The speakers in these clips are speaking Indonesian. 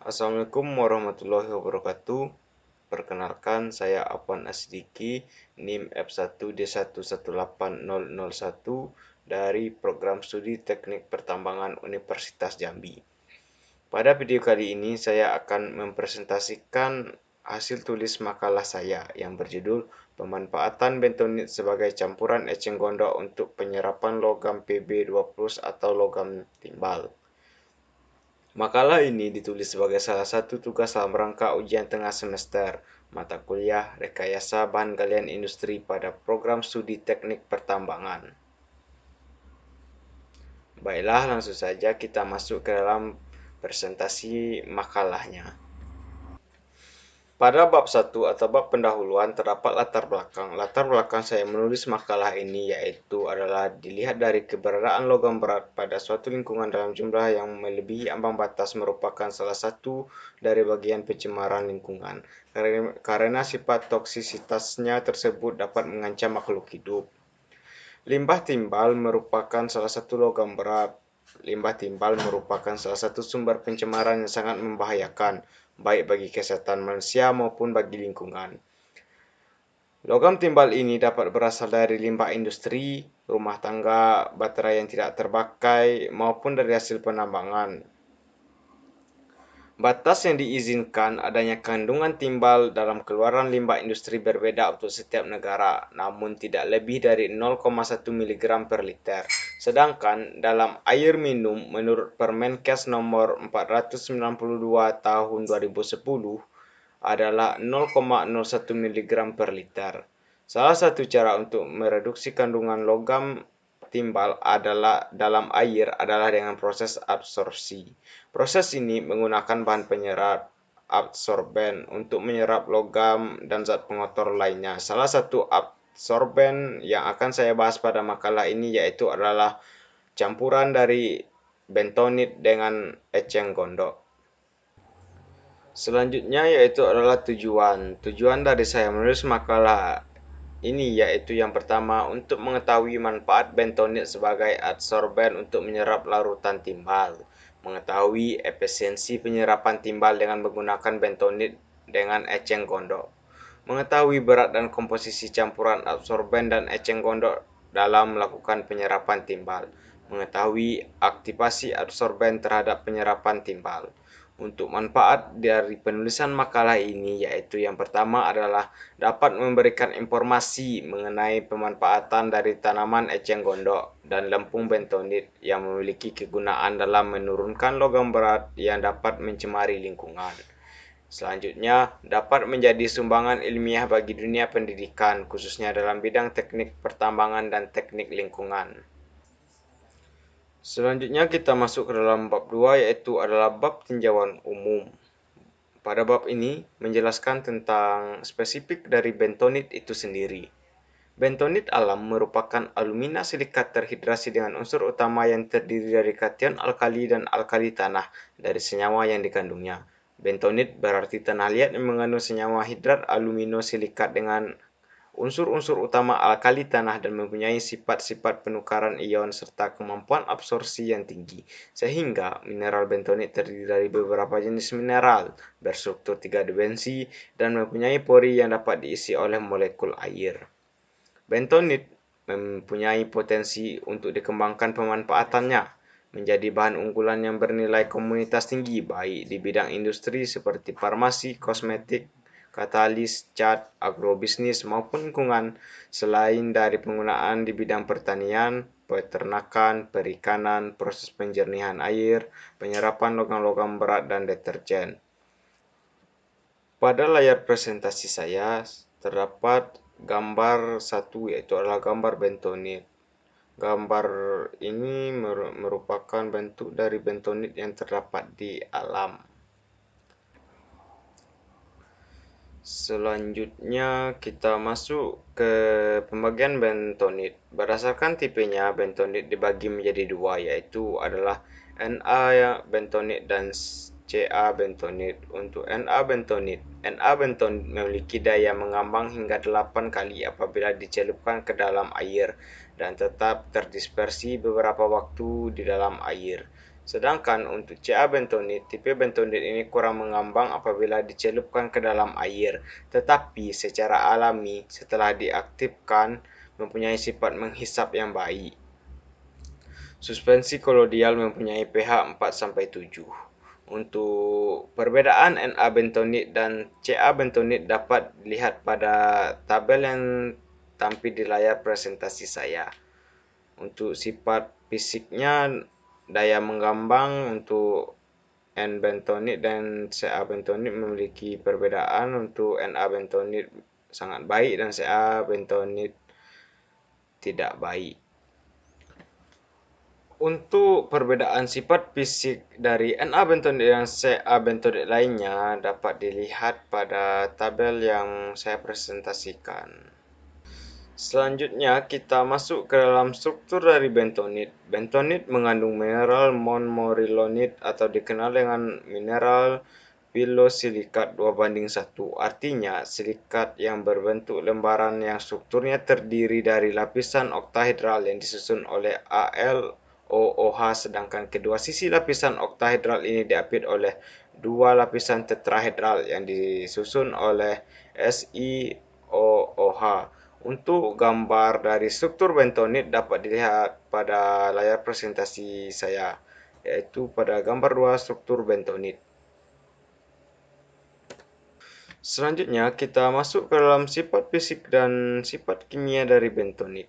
Assalamualaikum warahmatullahi wabarakatuh. Perkenalkan, saya Afwan Asdiki, NIM F1D118001 dari Program Studi Teknik Pertambangan Universitas Jambi. Pada video kali ini, saya akan mempresentasikan hasil tulis makalah saya yang berjudul Pemanfaatan bentonit sebagai campuran eceng gondok untuk penyerapan logam Pb20 atau logam timbal. Makalah ini ditulis sebagai salah satu tugas dalam rangka ujian tengah semester mata kuliah Rekayasa Bahan Galian Industri pada Program Studi Teknik Pertambangan. Baiklah, langsung saja kita masuk ke dalam presentasi makalahnya. Pada bab 1 atau bab pendahuluan terdapat latar belakang. Latar belakang saya menulis makalah ini yaitu adalah dilihat dari keberadaan logam berat pada suatu lingkungan dalam jumlah yang melebihi ambang batas merupakan salah satu dari bagian pencemaran lingkungan. Karena sifat toksisitasnya tersebut dapat mengancam makhluk hidup. Limbah timbal merupakan salah satu logam berat. Limbah timbal merupakan salah satu sumber pencemaran yang sangat membahayakan, baik bagi kesehatan manusia maupun bagi lingkungan. Logam timbal ini dapat berasal dari limbah industri, rumah tangga, baterai yang tidak terpakai, maupun dari hasil penambangan. Batas yang diizinkan adanya kandungan timbal dalam keluaran limbah industri berbeda untuk setiap negara, namun tidak lebih dari 0,1 mg per liter. Sedangkan dalam air minum, menurut Permenkes nomor 492 tahun 2010, adalah 0,01 mg per liter. Salah satu cara untuk mereduksi kandungan logam timbal adalah dalam air adalah dengan proses absorpsi. Proses ini menggunakan bahan penyerap absorben untuk menyerap logam dan zat pengotor lainnya. Salah satu absorben yang akan saya bahas pada makalah ini yaitu adalah campuran dari bentonit dengan eceng gondok. Selanjutnya yaitu adalah tujuan. Tujuan dari saya menulis makalah ini yaitu yang pertama untuk mengetahui manfaat bentonit sebagai adsorben untuk menyerap larutan timbal, mengetahui efisiensi penyerapan timbal dengan menggunakan bentonit dengan eceng gondok, mengetahui berat dan komposisi campuran adsorben dan eceng gondok dalam melakukan penyerapan timbal, mengetahui aktivasi adsorben terhadap penyerapan timbal. Untuk manfaat dari penulisan makalah ini yaitu yang pertama adalah dapat memberikan informasi mengenai pemanfaatan dari tanaman eceng gondok dan lempung bentonit yang memiliki kegunaan dalam menurunkan logam berat yang dapat mencemari lingkungan. Selanjutnya, dapat menjadi sumbangan ilmiah bagi dunia pendidikan, khususnya dalam bidang teknik pertambangan dan teknik lingkungan. Selanjutnya kita masuk ke dalam bab 2 yaitu adalah bab tinjauan umum. Pada bab ini menjelaskan tentang spesifik dari bentonit itu sendiri. Bentonit alam merupakan alumina silikat terhidrasi dengan unsur utama yang terdiri dari kation alkali dan alkali tanah dari senyawa yang dikandungnya. Bentonit berarti tanah liat yang mengandung senyawa hidrat aluminosilikat dengan unsur-unsur utama alkali tanah dan mempunyai sifat-sifat penukaran ion serta kemampuan absorpsi yang tinggi, sehingga mineral bentonit terdiri dari beberapa jenis mineral berstruktur tiga dimensi dan mempunyai pori yang dapat diisi oleh molekul air. Bentonit mempunyai potensi untuk dikembangkan pemanfaatannya menjadi bahan unggulan yang bernilai komunitas tinggi baik di bidang industri seperti farmasi, kosmetik, katalis, cat, agrobisnis maupun lingkungan selain dari penggunaan di bidang pertanian, peternakan, perikanan, proses penjernihan air, penyerapan logam-logam berat dan deterjen. Pada layar presentasi saya terdapat gambar satu yaitu adalah gambar bentonit. Gambar ini merupakan bentuk dari bentonit yang terdapat di alam. Selanjutnya kita masuk ke pembagian bentonit. Berdasarkan tipenya, bentonit dibagi menjadi dua yaitu adalah Na bentonit dan Ca bentonit. Untuk Na bentonit memiliki daya mengambang hingga 8 kali apabila dicelupkan ke dalam air dan tetap terdispersi beberapa waktu di dalam air. Sedangkan untuk Ca bentonit, tipe bentonit ini kurang mengambang apabila dicelupkan ke dalam air, tetapi secara alami setelah diaktifkan mempunyai sifat menghisap yang baik. Suspensi kolodial mempunyai pH 4-7. Untuk perbedaan Na bentonit dan Ca bentonit dapat dilihat pada tabel yang tampil di layar presentasi saya. Untuk sifat fisiknya, daya menggambang untuk N bentonit dan Ca bentonit memiliki perbedaan. Untuk Na bentonit sangat baik dan Ca bentonit tidak baik. Untuk perbedaan sifat fisik dari Na bentonit dan Ca bentonit lainnya dapat dilihat pada tabel yang saya presentasikan. Selanjutnya kita masuk ke dalam struktur dari bentonit. Bentonit mengandung mineral montmorillonit atau dikenal dengan mineral pilosilikat 2:1. Artinya silikat yang berbentuk lembaran yang strukturnya terdiri dari lapisan oktahedral yang disusun oleh AlOOH, sedangkan kedua sisi lapisan oktahedral ini diapit oleh dua lapisan tetrahedral yang disusun oleh SiOOH. Untuk gambar dari struktur bentonit dapat dilihat pada layar presentasi saya, yaitu pada gambar 2 struktur bentonit. Selanjutnya kita masuk ke dalam sifat fisik dan sifat kimia dari bentonit.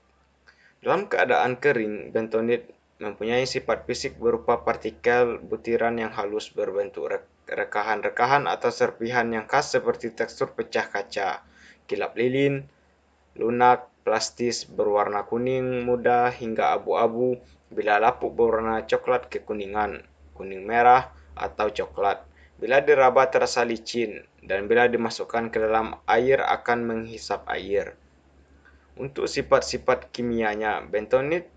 Dalam keadaan kering, bentonit mempunyai sifat fisik berupa partikel butiran yang halus berbentuk rekahan-rekahan atau serpihan yang khas seperti tekstur pecah kaca, kilap lilin, lunak, plastis, berwarna kuning muda hingga abu-abu, bila lapuk berwarna coklat kekuningan, kuning merah, atau coklat. Bila diraba terasa licin, dan bila dimasukkan ke dalam air akan menghisap air. Untuk sifat-sifat kimianya, bentonit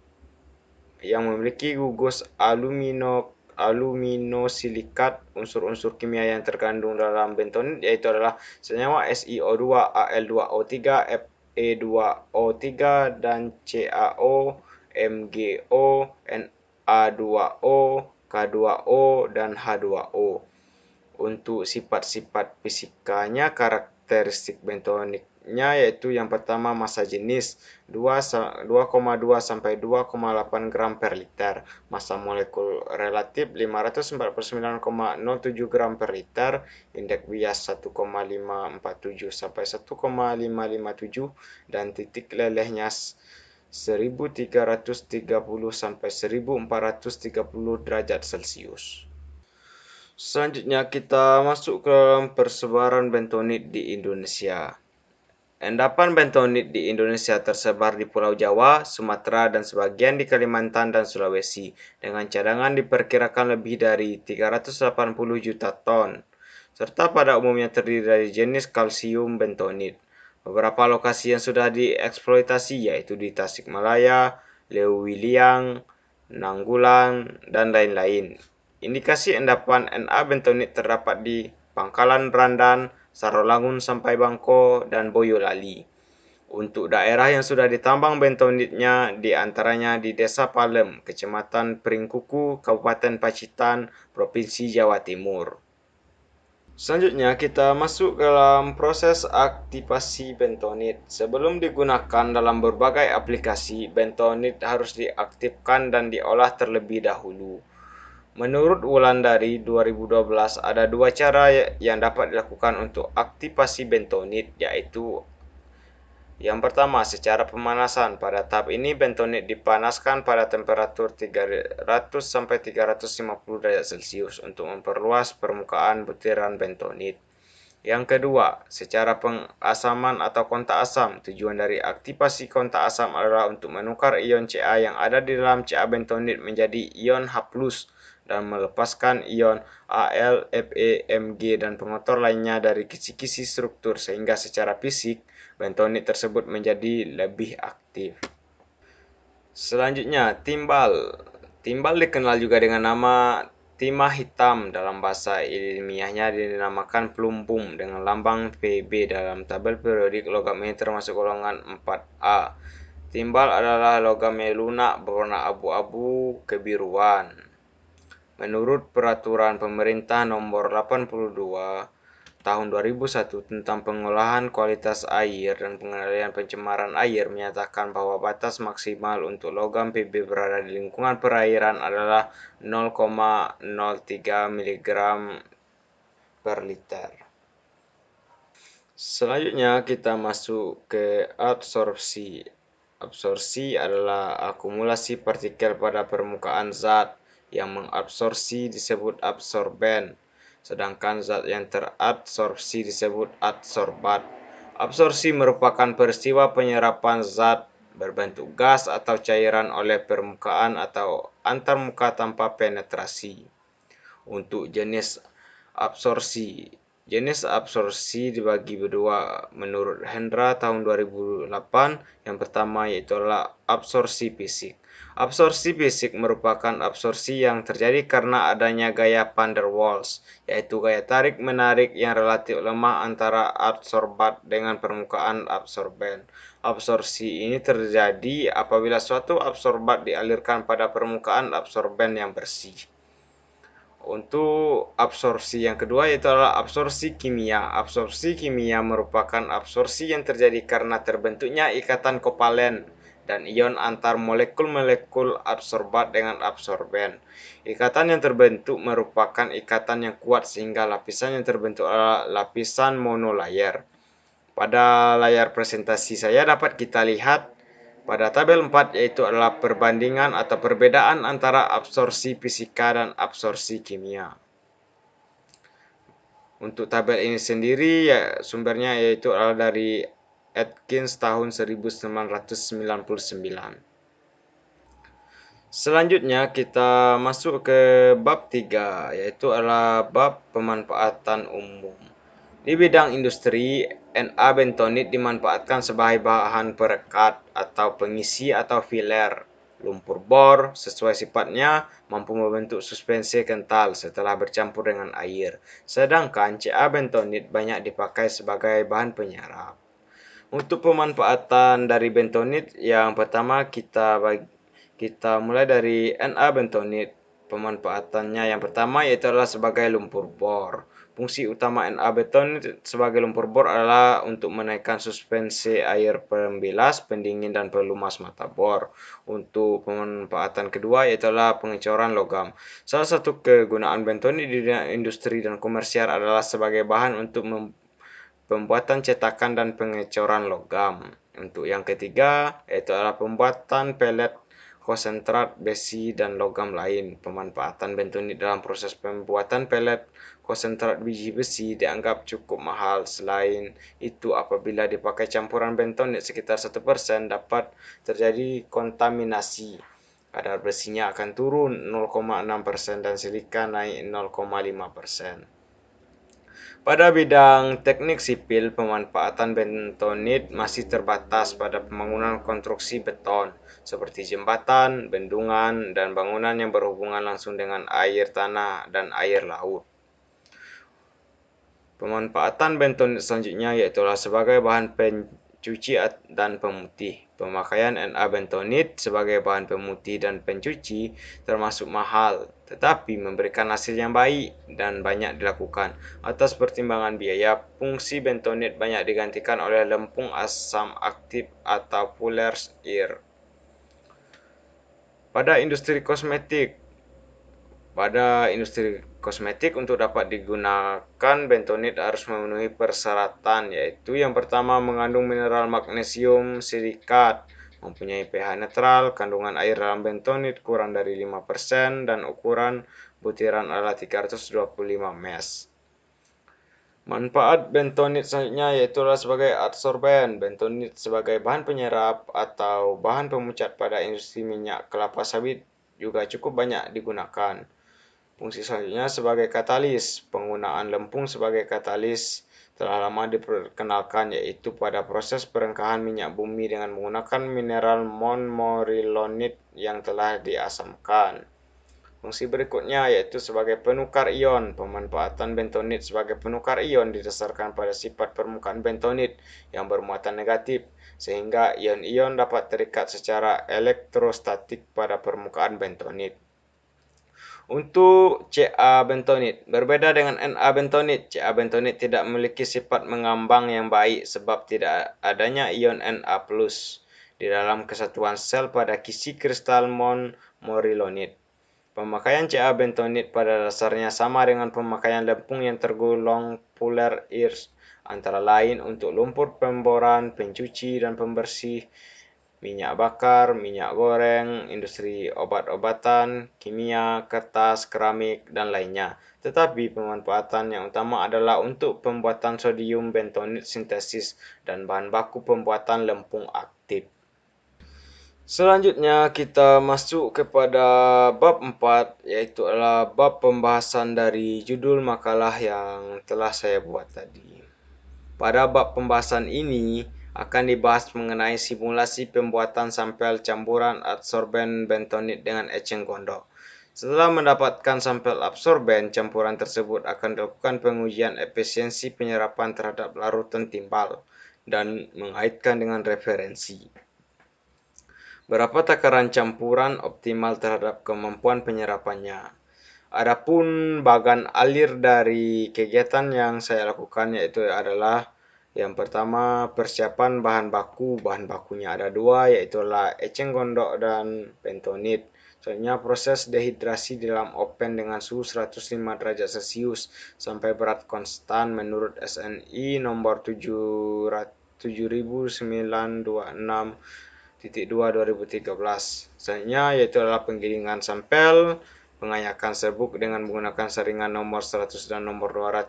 yang memiliki gugus aluminosilikat, unsur-unsur kimia yang terkandung dalam bentonit yaitu adalah senyawa SiO2, Al2O3, Fe2O3, dan CaO, MgO, Na2O, K2O, dan H2O. Untuk sifat-sifat fisikanya, karakteristik bentonitnya yaitu yang pertama massa jenis 2,2 sampai 2,8 gram per liter, massa molekul relatif 549,07 gram per liter, indeks bias 1,547 sampai 1,557, dan titik lelehnya 1330 sampai 1430 derajat Celcius. Selanjutnya kita masuk ke dalam persebaran bentonit di Indonesia. Endapan bentonit di Indonesia tersebar di Pulau Jawa, Sumatera, dan sebagian di Kalimantan dan Sulawesi, dengan cadangan diperkirakan lebih dari 380 juta ton, serta pada umumnya terdiri dari jenis kalsium bentonit. Beberapa lokasi yang sudah dieksploitasi yaitu di Tasikmalaya, Leuwiliang, Nanggulan, dan lain-lain. Indikasi endapan Na bentonit terdapat di Pangkalan Randan, Sarolangun sampai Bangko, dan Boyolali. Untuk daerah yang sudah ditambang bentonitnya di antaranya di Desa Palem, Kecamatan Pringkuku, Kabupaten Pacitan, Provinsi Jawa Timur. Selanjutnya kita masuk ke dalam proses aktivasi bentonit. Sebelum digunakan dalam berbagai aplikasi, bentonit harus diaktifkan dan diolah terlebih dahulu. Menurut Wulandari 2012, ada dua cara yang dapat dilakukan untuk aktivasi bentonit, yaitu yang pertama, secara pemanasan. Pada tahap ini, bentonit dipanaskan pada temperatur 300-350 derajat Celcius untuk memperluas permukaan butiran bentonit. Yang kedua, secara pengasaman atau kontak asam. Tujuan dari aktivasi kontak asam adalah untuk menukar ion Ca yang ada di dalam Ca bentonit menjadi ion H+, dan melepaskan ion Al, Fe, Mg, dan pengotor lainnya dari kisi-kisi struktur, sehingga secara fisik bentonit tersebut menjadi lebih aktif. Selanjutnya, timbal. Timbal dikenal juga dengan nama timah hitam. Dalam bahasa ilmiahnya dinamakan plumbum dengan lambang Pb. Dalam tabel periodik, logam ini termasuk golongan 4A. Timbal adalah logam yang lunak berwarna abu-abu kebiruan. Menurut Peraturan Pemerintah Nomor 82 Tahun 2001 tentang Pengolahan Kualitas Air dan Pengendalian Pencemaran Air menyatakan bahwa batas maksimal untuk logam Pb berada di lingkungan perairan adalah 0,03 mg per liter. Selanjutnya kita masuk ke absorpsi. Absorpsi adalah akumulasi partikel pada permukaan zat. Yang mengabsorpsi disebut absorben, sedangkan zat yang terabsorpsi disebut adsorbat. Absorpsi merupakan peristiwa penyerapan zat berbentuk gas atau cairan oleh permukaan atau antarmuka tanpa penetrasi. Untuk jenis absorpsi, jenis absorpsi dibagi berdua menurut Hendra tahun 2008. Yang pertama yaitu adalah absorpsi fisik. Absorpsi fisik merupakan absorpsi yang terjadi karena adanya gaya van der Waals, yaitu gaya tarik-menarik yang relatif lemah antara adsorbat dengan permukaan absorben. Absorpsi ini terjadi apabila suatu absorbat dialirkan pada permukaan absorben yang bersih. Untuk absorpsi yang kedua yaitu adalah absorpsi kimia. Absorpsi kimia merupakan absorpsi yang terjadi karena terbentuknya ikatan kovalen dan ion antar molekul-molekul absorbat dengan absorben. Ikatan yang terbentuk merupakan ikatan yang kuat sehingga lapisan yang terbentuk adalah lapisan monolayer. Pada layar presentasi saya dapat kita lihat pada tabel 4 yaitu adalah perbandingan atau perbedaan antara absorpsi fisika dan absorpsi kimia. Untuk tabel ini sendiri ya sumbernya yaitu adalah dari Atkins tahun 1999. Selanjutnya kita masuk ke bab 3 yaitu adalah bab pemanfaatan umum. Di bidang industri, Na-bentonit dimanfaatkan sebagai bahan perekat atau pengisi atau filler. Lumpur bor sesuai sifatnya mampu membentuk suspensi kental setelah bercampur dengan air. Sedangkan Ca-bentonit banyak dipakai sebagai bahan penyerap. Untuk pemanfaatan dari bentonit, yang pertama kita mulai dari Na-bentonit. Pemanfaatannya yang pertama yaitu adalah sebagai lumpur bor. Fungsi utama Na-bentonit sebagai lumpur bor adalah untuk menaikkan suspensi air pembilas, pendingin, dan pelumas mata bor. Untuk pemanfaatan kedua yaitu adalah pengecoran logam. Salah satu kegunaan bentonit di industri dan komersial adalah sebagai bahan untuk pembuatan cetakan dan pengecoran logam. Untuk yang ketiga yaitu adalah pembuatan pelet konsentrat besi dan logam lain. Pemanfaatan bentonit dalam proses pembuatan pelet konsentrat biji besi dianggap cukup mahal. Selain itu, apabila dipakai campuran bentonit sekitar 1% dapat terjadi kontaminasi. Kadar besinya akan turun 0,6% dan silika naik 0,5%. Pada bidang teknik sipil, pemanfaatan bentonit masih terbatas pada pembangunan konstruksi beton, seperti jembatan, bendungan, dan bangunan yang berhubungan langsung dengan air tanah dan air laut. Pemanfaatan bentonit selanjutnya yaitu sebagai bahan pencuci dan pemutih. Pemakaian Na-bentonit sebagai bahan pemutih dan pencuci termasuk mahal, tetapi memberikan hasil yang baik dan banyak dilakukan. Atas pertimbangan biaya, fungsi bentonit banyak digantikan oleh lempung asam aktif atau Fuller's Ear. Pada industri kosmetik untuk dapat digunakan bentonit harus memenuhi persyaratan, yaitu yang pertama mengandung mineral magnesium silikat, mempunyai pH netral, kandungan air dalam bentonit kurang dari 5%, dan ukuran butiran adalah 325 mes. Manfaat bentonit selanjutnya yaitu sebagai adsorben. Bentonit sebagai bahan penyerap atau bahan pemucat pada industri minyak kelapa sawit juga cukup banyak digunakan. Fungsi selanjutnya sebagai katalis. Penggunaan lempung sebagai katalis telah lama diperkenalkan, yaitu pada proses perengkahan minyak bumi dengan menggunakan mineral montmorillonit yang telah diasamkan. Fungsi berikutnya yaitu sebagai penukar ion. Pemanfaatan bentonit sebagai penukar ion didasarkan pada sifat permukaan bentonit yang bermuatan negatif, sehingga ion-ion dapat terikat secara elektrostatik pada permukaan bentonit. Untuk Ca bentonit, berbeda dengan Na bentonit, Ca bentonit tidak memiliki sifat mengambang yang baik sebab tidak adanya ion Na+ di dalam kesatuan sel pada kisi kristal morilonit. Pemakaian Ca bentonit pada dasarnya sama dengan pemakaian lempung yang tergolong polar irs, antara lain untuk lumpur pemboran, pencuci dan pembersih, minyak bakar, minyak goreng, industri obat-obatan, kimia, kertas, keramik, dan lainnya. Tetapi pemanfaatan yang utama adalah untuk pembuatan sodium bentonit sintesis dan bahan baku pembuatan lempung aktif. Selanjutnya kita masuk kepada bab 4, yaitu adalah bab pembahasan dari judul makalah yang telah saya buat tadi. Pada bab pembahasan ini akan dibahas mengenai simulasi pembuatan sampel campuran adsorben bentonit dengan eceng gondok. Setelah mendapatkan sampel absorben, campuran tersebut akan dilakukan pengujian efisiensi penyerapan terhadap larutan timbal dan mengaitkan dengan referensi. Berapa takaran campuran optimal terhadap kemampuan penyerapannya. Adapun bagan alir dari kegiatan yang saya lakukan yaitu adalah yang pertama persiapan bahan baku. Bahan bakunya ada dua, yaitu eceng gondok dan bentonit. Selanjutnya proses dehidrasi di dalam oven dengan suhu 105 derajat Celcius sampai berat konstan menurut SNI nomor 7926.2 Selanjutnya yaitu adalah penggilingan sampel, pengayakan serbuk dengan menggunakan saringan nomor 100 dan nomor 200.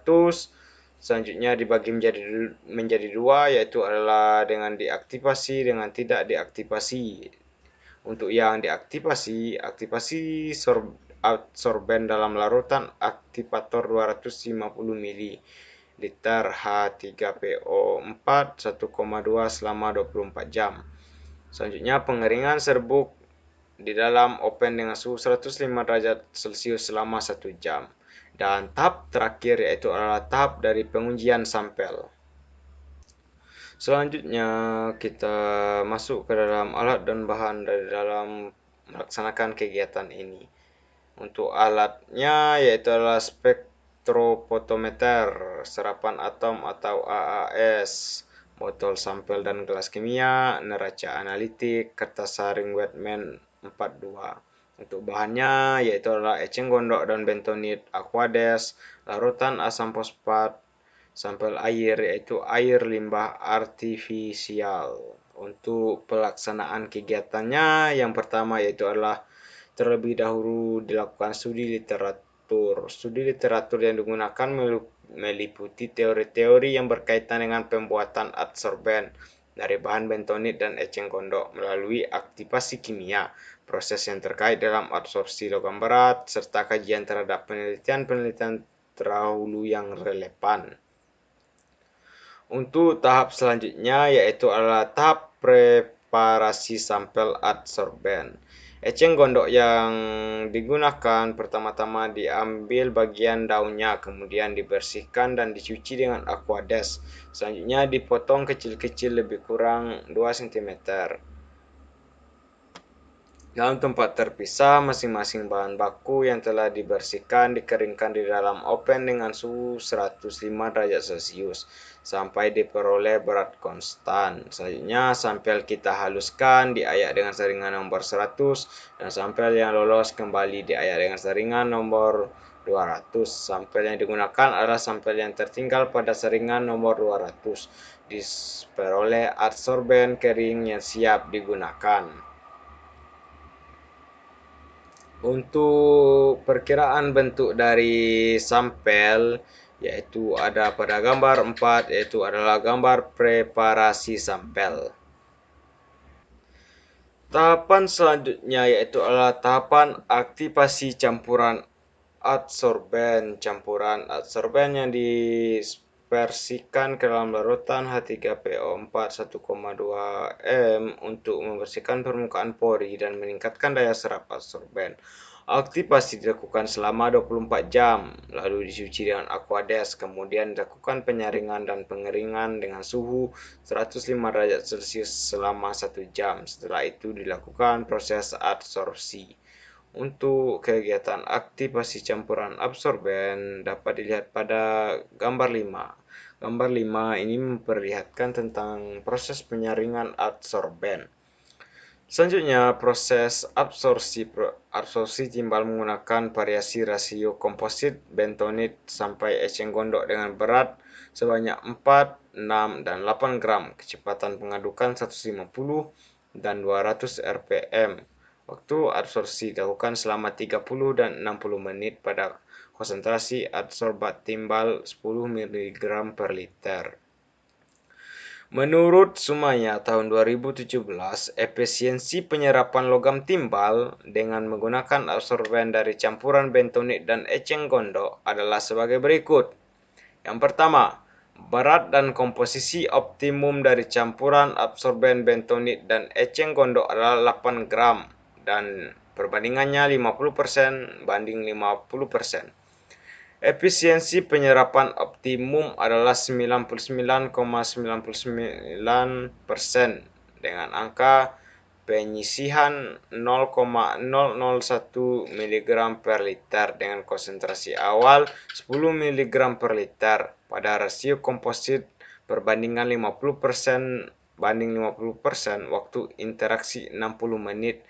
Selanjutnya dibagi menjadi dua, yaitu adalah dengan diaktifasi dengan tidak diaktifasi. Untuk yang diaktifasi, aktivasi adsorben dalam larutan aktivator 250 ml H3PO4 1,2 selama 24 jam. Selanjutnya pengeringan serbuk di dalam oven dengan suhu 105 derajat Celcius selama 1 jam. Dan tahap terakhir yaitu adalah tahap dari pengujian sampel. Selanjutnya kita masuk ke dalam alat dan bahan dari dalam melaksanakan kegiatan ini. Untuk alatnya yaitu adalah spektrofotometer, serapan atom atau AAS, botol sampel dan gelas kimia, neraca analitik, kertas saring Wetman 42. Untuk bahannya yaitu adalah eceng gondok dan bentonit, aquades, larutan asam fosfat, sampel air yaitu air limbah artifisial. Untuk pelaksanaan kegiatannya yang pertama yaitu adalah terlebih dahulu dilakukan studi literatur. Studi literatur yang digunakan meliputi teori-teori yang berkaitan dengan pembuatan adsorben dari bahan bentonit dan eceng gondok melalui aktivasi kimia, proses yang terkait dalam absorpsi logam berat, serta kajian terhadap penelitian-penelitian terdahulu yang relevan. Untuk tahap selanjutnya yaitu adalah tahap preparasi sampel adsorben. Eceng gondok yang digunakan pertama-tama diambil bagian daunnya, kemudian dibersihkan dan dicuci dengan aquades. Selanjutnya dipotong kecil-kecil lebih kurang 2 cm. Dalam tempat terpisah, masing-masing bahan baku yang telah dibersihkan dikeringkan di dalam oven dengan suhu 105 derajat Celcius sampai diperoleh berat konstan. Selanjutnya, sampel kita haluskan, diayak dengan saringan nomor 100 dan sampel yang lolos kembali diayak dengan saringan nomor 200. Sampel yang digunakan adalah sampel yang tertinggal pada saringan nomor 200. Diperoleh adsorben kering yang siap digunakan. Untuk perkiraan bentuk dari sampel yaitu ada pada gambar 4, yaitu adalah gambar preparasi sampel. Tahapan selanjutnya yaitu adalah tahapan aktivasi campuran adsorben. Campuran adsorben yang dispersikan ke dalam larutan H3PO4 1,2 m untuk membersihkan permukaan pori dan meningkatkan daya serap adsorben. Aktivasi dilakukan selama 24 jam, lalu dicuci dengan aquades, kemudian dilakukan penyaringan dan pengeringan dengan suhu 105 derajat Celcius selama 1 jam. Setelah itu dilakukan proses adsorpsi. Untuk kegiatan aktivasi campuran absorben dapat dilihat pada gambar 5. Gambar 5 ini memperlihatkan tentang proses penyaringan absorben. Selanjutnya, proses absorpsi timbal menggunakan variasi rasio komposit bentonit sampai eceng gondok dengan berat sebanyak 4, 6, dan 8 gram, kecepatan pengadukan 150 dan 200 rpm. Waktu absorpsi dilakukan selama 30 dan 60 menit pada konsentrasi adsorbat timbal 10 mg per liter. Menurut Sumaya tahun 2017, efisiensi penyerapan logam timbal dengan menggunakan absorben dari campuran bentonit dan eceng gondok adalah sebagai berikut. Yang pertama, berat dan komposisi optimum dari campuran absorben bentonit dan eceng gondok adalah 8 gram dan perbandingannya 50% banding 50%. Efisiensi penyerapan optimum adalah 99,99% dengan angka penyisihan 0,001 mg per liter dengan konsentrasi awal 10 mg per liter pada rasio komposit perbandingan 50% banding 50%, waktu interaksi 60 menit,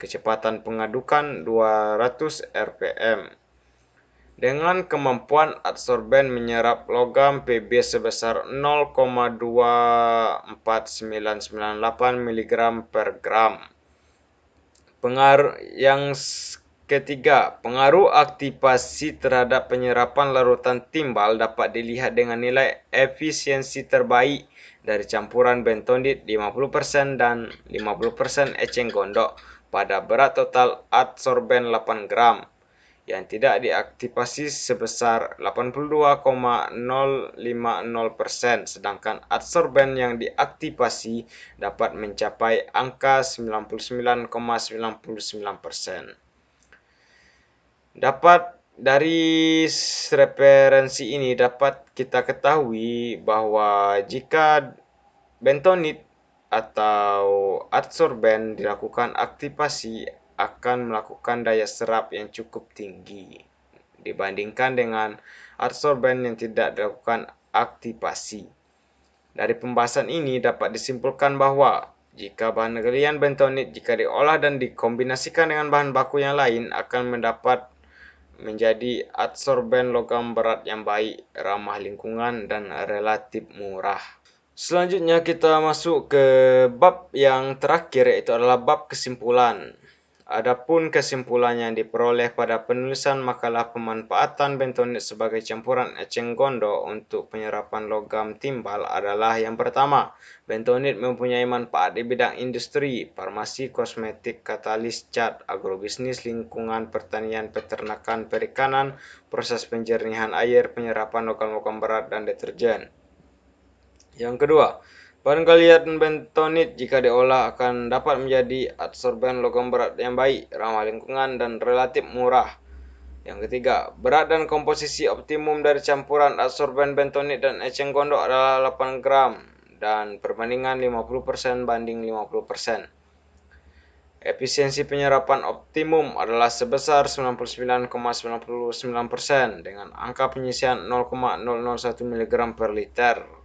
kecepatan pengadukan 200 rpm. Dengan kemampuan adsorben menyerap logam Pb sebesar 0,24998 mg per gram. Yang ketiga, pengaruh aktivasi terhadap penyerapan larutan timbal dapat dilihat dengan nilai efisiensi terbaik dari campuran bentonit 50% dan 50% eceng gondok pada berat total adsorben 8 gram. Yang tidak diaktifasi sebesar 82,050%, sedangkan adsorben yang diaktifasi dapat mencapai angka 99,99%. Dari referensi ini dapat kita ketahui bahwa jika bentonit atau adsorben dilakukan aktivasi akan melakukan daya serap yang cukup tinggi dibandingkan dengan adsorben yang tidak dilakukan aktivasi. Dari pembahasan ini dapat disimpulkan bahwa jika bahan galian bentonit jika diolah dan dikombinasikan dengan bahan baku yang lain akan menjadi adsorben logam berat yang baik, ramah lingkungan, dan relatif murah. Selanjutnya kita masuk ke bab yang terakhir, yaitu adalah bab kesimpulan. Adapun kesimpulan yang diperoleh pada penulisan makalah pemanfaatan bentonit sebagai campuran eceng gondok untuk penyerapan logam timbal adalah yang pertama, bentonit mempunyai manfaat di bidang industri, farmasi, kosmetik, katalis, cat, agrobisnis, lingkungan, pertanian, peternakan, perikanan, proses penjernihan air, penyerapan logam-logam berat, dan deterjen. Yang kedua, bahan galian bentonit jika diolah akan dapat menjadi adsorben logam berat yang baik, ramah lingkungan, dan relatif murah. Yang ketiga, berat dan komposisi optimum dari campuran adsorben bentonit dan eceng gondok adalah 8 gram dan perbandingan 50% banding 50%. Efisiensi penyerapan optimum adalah sebesar 99,99% dengan angka penyisihan 0,001 mg per liter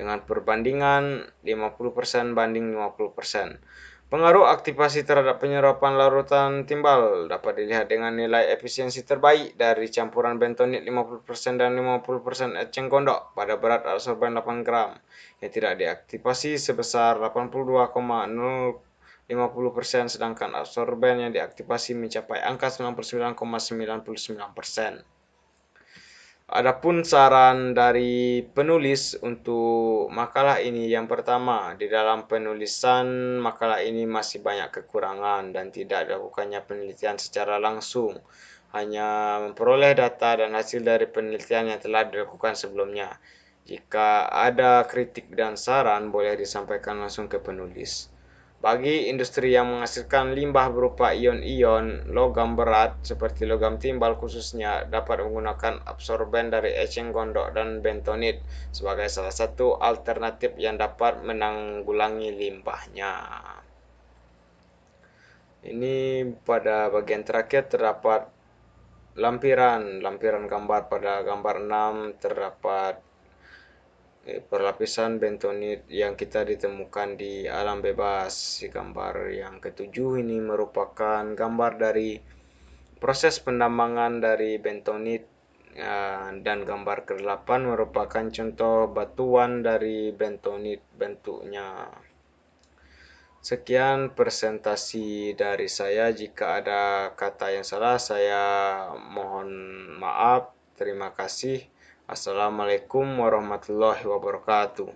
dengan perbandingan 50% banding 50%. Pengaruh aktivasi terhadap penyerapan larutan timbal dapat dilihat dengan nilai efisiensi terbaik dari campuran bentonit 50% dan 50% eceng gondok pada berat adsorben 8 gram yang tidak diaktifasi sebesar 82,050%, sedangkan adsorben yang diaktifasi mencapai angka 99,99%. Adapun saran dari penulis untuk makalah ini, yang pertama, di dalam penulisan makalah ini masih banyak kekurangan dan tidak dilakukannya penelitian secara langsung, hanya memperoleh data dan hasil dari penelitian yang telah dilakukan sebelumnya. Jika ada kritik dan saran, boleh disampaikan langsung ke penulis. Bagi industri yang menghasilkan limbah berupa ion-ion logam berat seperti logam timbal khususnya dapat menggunakan absorben dari eceng gondok dan bentonit sebagai salah satu alternatif yang dapat menanggulangi limbahnya. Ini pada bagian terakhir terdapat lampiran gambar. Pada gambar 6 terdapat perlapisan bentonit yang kita ditemukan di alam bebas. Gambar yang ketujuh ini merupakan gambar dari proses penambangan dari bentonit, dan gambar ke-8 merupakan contoh batuan dari bentonit bentuknya. Sekian presentasi dari saya. Jika ada kata yang salah, saya mohon maaf. Terima kasih. Assalamualaikum warahmatullahi wabarakatuh.